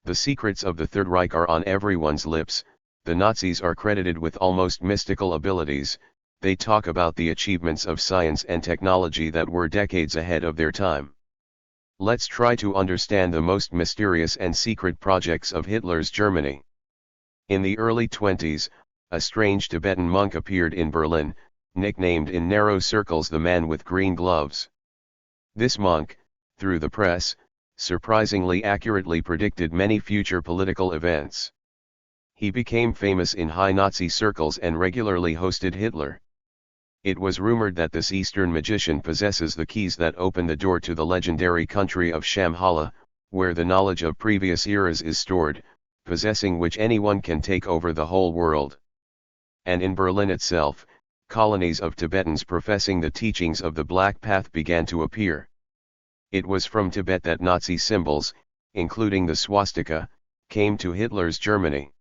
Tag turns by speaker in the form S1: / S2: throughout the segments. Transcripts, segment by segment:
S1: The secrets of the Third Reich are on everyone's lips. The Nazis are credited with almost mystical abilities. They talk about the achievements of science and technology that were decades ahead of their time. Let's try to understand the most mysterious and secret projects of Hitler's Germany. In the early 20s, a strange Tibetan monk appeared in Berlin, nicknamed in narrow circles the man with green gloves. This monk, through the press, surprisingly accurately predicted many future political events. He became famous in high Nazi circles and regularly hosted Hitler. It was rumored that this Eastern magician possesses the keys that open the door to the legendary country of Shambhala, where the knowledge of previous eras is stored, possessing which anyone can take over the whole world. And in Berlin itself, colonies of Tibetans professing the teachings of the Black Path began to appear. It was from Tibet that Nazi symbols, including the swastika, came to Hitler's Germany.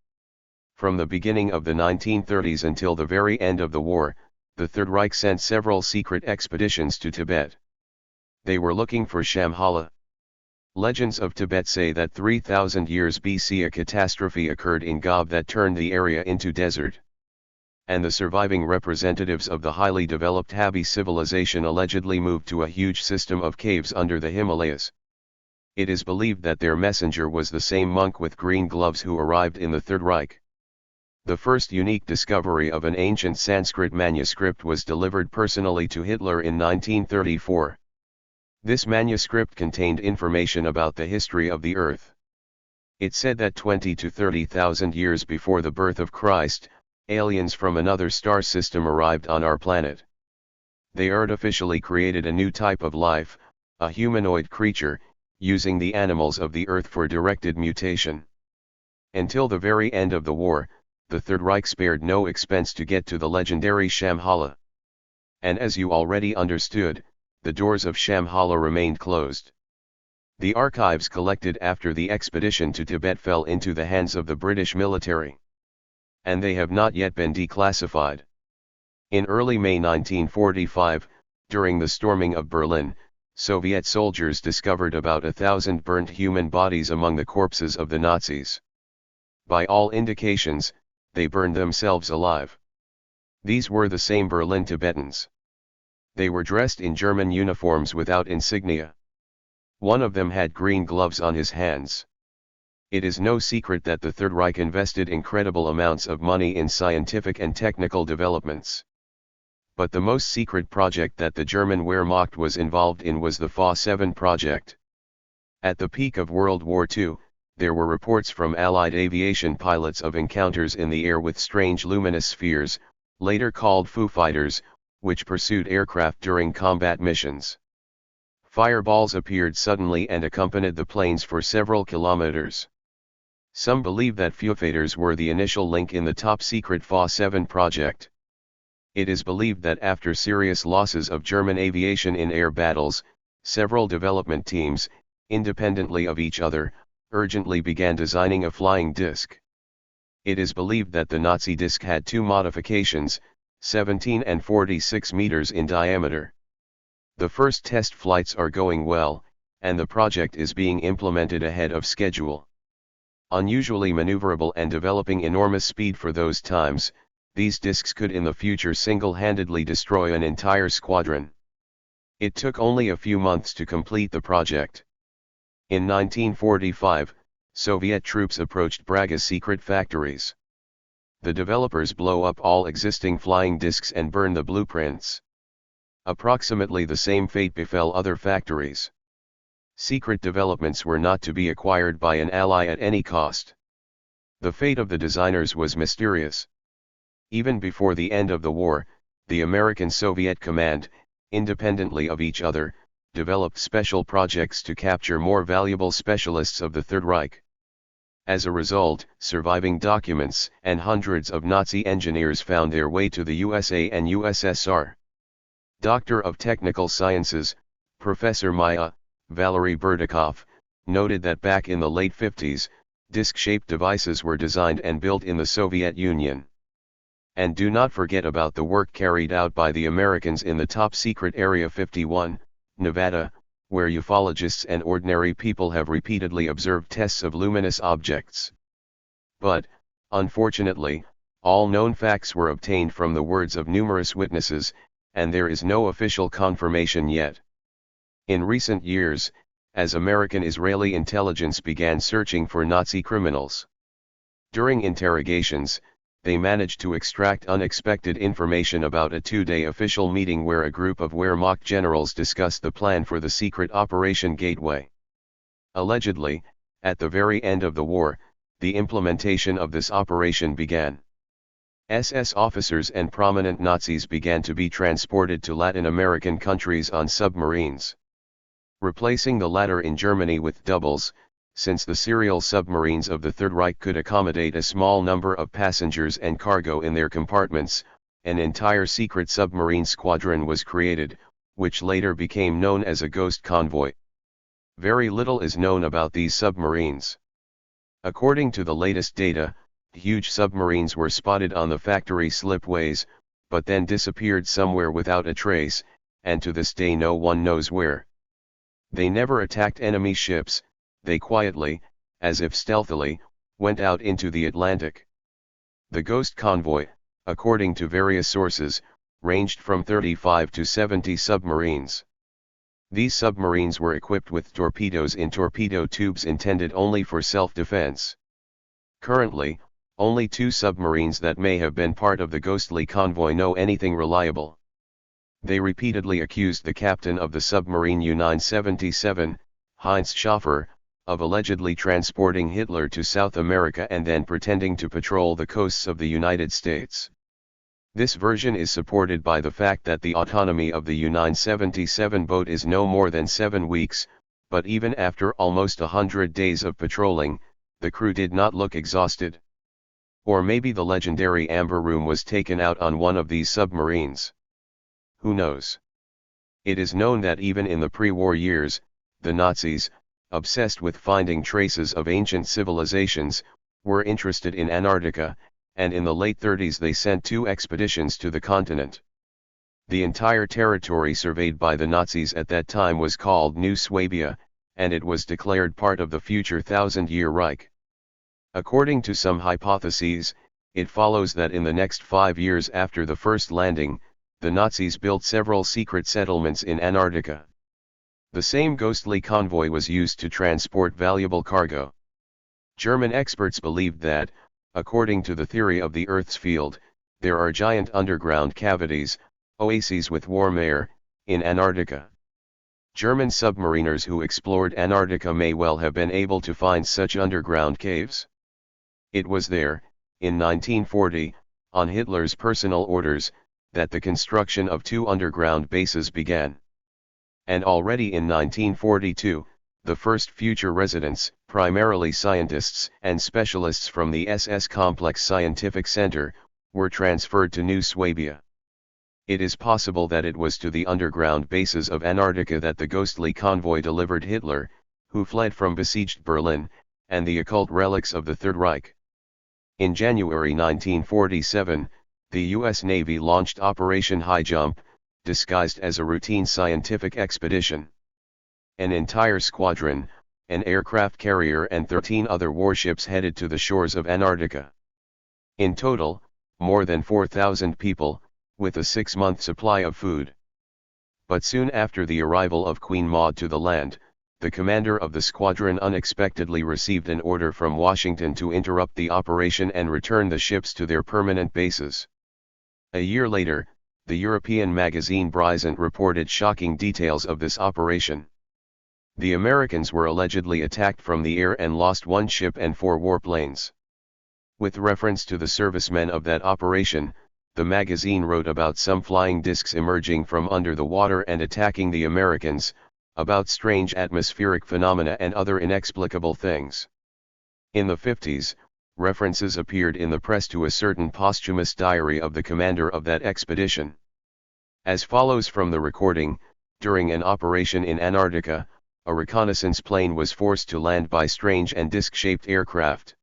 S1: From the beginning of the 1930s until the very end of the war, the Third Reich sent several secret expeditions to Tibet. They were looking for Shambhala. Legends of Tibet say that 3000 years BC a catastrophe occurred in Gob that turned the area into desert. And the surviving representatives of the highly developed Habi civilization allegedly moved to a huge system of caves under the Himalayas. It is believed that their messenger was the same monk with green gloves who arrived in the Third Reich. The first unique discovery of an ancient Sanskrit manuscript was delivered personally to Hitler in 1934. This manuscript contained information about the history of the Earth. It said that 20 to 30,000 years before the birth of Christ, aliens from another star system arrived on our planet. They artificially created a new type of life, a humanoid creature, using the animals of the Earth for directed mutation. Until the very end of the war, the Third Reich spared no expense to get to the legendary Shambhala. And as you already understood, the doors of Shambhala remained closed. The archives collected after the expedition to Tibet fell into the hands of the British military. And they have not yet been declassified. In early May 1945, during the storming of Berlin, Soviet soldiers discovered about 1,000 burnt human bodies among the corpses of the Nazis. By all indications, they burned themselves alive. These were the same Berlin Tibetans. They were dressed in German uniforms without insignia. One of them had green gloves on his hands. It is no secret that the Third Reich invested incredible amounts of money in scientific and technical developments. But the most secret project that the German Wehrmacht was involved in was the FA-7 project. At the peak of World War II, there were reports from Allied aviation pilots of encounters in the air with strange luminous spheres, later called Foo Fighters, which pursued aircraft during combat missions. Fireballs appeared suddenly and accompanied the planes for several kilometers. Some believe that Foo Fighters were the initial link in the top-secret FA-7 project. It is believed that after serious losses of German aviation in air battles, several development teams, independently of each other, urgently began designing a flying disc. It is believed that the Nazi disc had two modifications, 17 and 46 meters in diameter. The first test flights are going well, and the project is being implemented ahead of schedule. Unusually maneuverable and developing enormous speed for those times, these discs could in the future single-handedly destroy an entire squadron. It took only a few months to complete the project. In 1945, Soviet troops approached Braga's secret factories. The developers blow up all existing flying discs and burn the blueprints. Approximately the same fate befell other factories. Secret developments were not to be acquired by an ally at any cost. The fate of the designers was mysterious. Even before the end of the war, the American-Soviet command, independently of each other, developed special projects to capture more valuable specialists of the Third Reich. As a result, surviving documents and hundreds of Nazi engineers found their way to the USA and USSR. Doctor of Technical Sciences, Professor Maya, Valery Berdikov, noted that back in the late 50s, disc-shaped devices were designed and built in the Soviet Union. And do not forget about the work carried out by the Americans in the top-secret Area 51, Nevada, where ufologists and ordinary people have repeatedly observed tests of luminous objects. But, unfortunately, all known facts were obtained from the words of numerous witnesses, and there is no official confirmation yet. In recent years, as American-Israeli intelligence began searching for Nazi criminals, during interrogations, they managed to extract unexpected information about a two-day official meeting where a group of Wehrmacht generals discussed the plan for the secret Operation Gateway. Allegedly, at the very end of the war, the implementation of this operation began. SS officers and prominent Nazis began to be transported to Latin American countries on submarines, replacing the latter in Germany with doubles, since the serial submarines of the Third Reich could accommodate a small number of passengers and cargo in their compartments. An entire secret submarine squadron was created, which later became known as a ghost convoy. Very little is known about these submarines. According to the latest data, huge submarines were spotted on the factory slipways, but then disappeared somewhere without a trace, and to this day no one knows where. They never attacked enemy ships. They quietly, as if stealthily, went out into the Atlantic. The ghost convoy, according to various sources, ranged from 35 to 70 submarines. These submarines were equipped with torpedoes in torpedo tubes intended only for self-defense. Currently, only 2 submarines that may have been part of the ghostly convoy know anything reliable. They repeatedly accused the captain of the submarine U-977, Heinz Schaffer, of allegedly transporting Hitler to South America and then pretending to patrol the coasts of the United States. This version is supported by the fact that the autonomy of the U-977 boat is no more than 7 weeks, but even after almost 100 days of patrolling, the crew did not look exhausted. Or maybe the legendary Amber Room was taken out on one of these submarines. Who knows? It is known that even in the pre-war years, the Nazis, obsessed with finding traces of ancient civilizations, were interested in Antarctica, and in the late 30s they sent 2 expeditions to the continent. The entire territory surveyed by the Nazis at that time was called New Swabia, and it was declared part of the future Thousand-Year Reich. According to some hypotheses, it follows that in the next 5 years after the first landing, the Nazis built several secret settlements in Antarctica. The same ghostly convoy was used to transport valuable cargo. German experts believed that, according to the theory of the Earth's field, there are giant underground cavities, oases with warm air, in Antarctica. German submariners who explored Antarctica may well have been able to find such underground caves. It was there, in 1940, on Hitler's personal orders, that the construction of 2 underground bases began. And already in 1942, the first future residents, primarily scientists and specialists from the SS Complex Scientific Center, were transferred to New Swabia. It is possible that it was to the underground bases of Antarctica that the ghostly convoy delivered Hitler, who fled from besieged Berlin, and the occult relics of the Third Reich. In January 1947, the U.S. Navy launched Operation High Jump, disguised as a routine scientific expedition. An entire squadron, an aircraft carrier and 13 other warships headed to the shores of Antarctica. In total, more than 4,000 people, with a 6-month supply of food. But soon after the arrival of Queen Maud to the land, the commander of the squadron unexpectedly received an order from Washington to interrupt the operation and return the ships to their permanent bases. A year later, the European magazine Brisant reported shocking details of this operation. The Americans were allegedly attacked from the air and lost 1 ship and 4 warplanes. With reference to the servicemen of that operation, the magazine wrote about some flying discs emerging from under the water and attacking the Americans, about strange atmospheric phenomena and other inexplicable things. In the 50s, references appeared in the press to a certain posthumous diary of the commander of that expedition. As follows from the recording: during an operation in Antarctica, a reconnaissance plane was forced to land by strange and disc-shaped aircraft.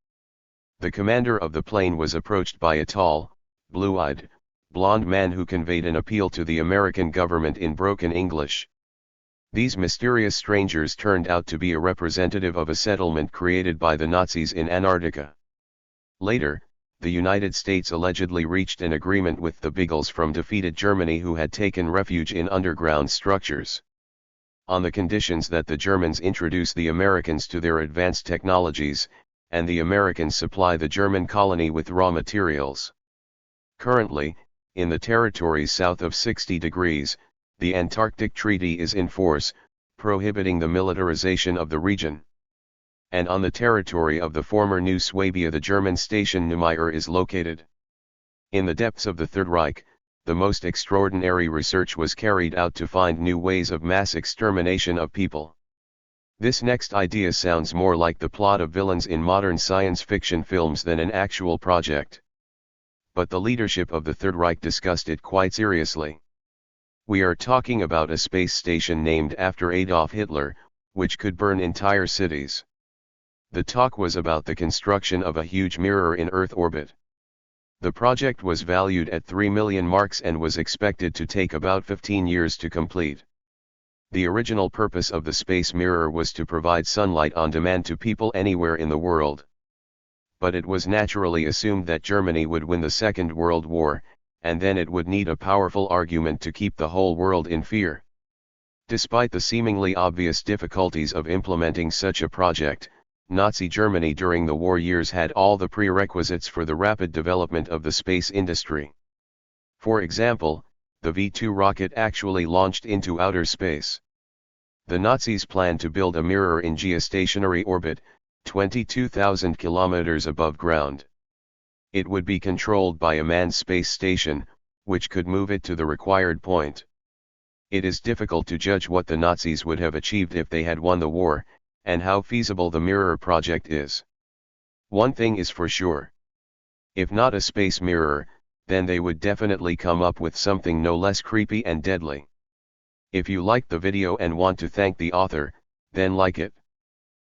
S1: The commander of the plane was approached by a tall, blue-eyed, blonde man who conveyed an appeal to the American government in broken English. These mysterious strangers turned out to be a representative of a settlement created by the Nazis in Antarctica. Later, the United States allegedly reached an agreement with the Beagles from defeated Germany who had taken refuge in underground structures, on the conditions that the Germans introduce the Americans to their advanced technologies, and the Americans supply the German colony with raw materials. Currently, in the territories south of 60 degrees, the Antarctic Treaty is in force, prohibiting the militarization of the region. And on the territory of the former New Swabia the German station Neumayer is located. In the depths of the Third Reich, the most extraordinary research was carried out to find new ways of mass extermination of people. This next idea sounds more like the plot of villains in modern science fiction films than an actual project. But the leadership of the Third Reich discussed it quite seriously. We are talking about a space station named after Adolf Hitler, which could burn entire cities. The talk was about the construction of a huge mirror in Earth orbit. The project was valued at 3 million marks and was expected to take about 15 years to complete. The original purpose of the space mirror was to provide sunlight on demand to people anywhere in the world. But it was naturally assumed that Germany would win the Second World War, and then it would need a powerful argument to keep the whole world in fear. Despite the seemingly obvious difficulties of implementing such a project, Nazi Germany during the war years had all the prerequisites for the rapid development of the space industry. For example, the V-2 rocket actually launched into outer space. The Nazis planned to build a mirror in geostationary orbit, 22,000 kilometers above ground. It would be controlled by a manned space station, which could move it to the required point. It is difficult to judge what the Nazis would have achieved if they had won the war, and how feasible the mirror project is. One thing is for sure. If not a space mirror, then they would definitely come up with something no less creepy and deadly. If you liked the video and want to thank the author, then like it.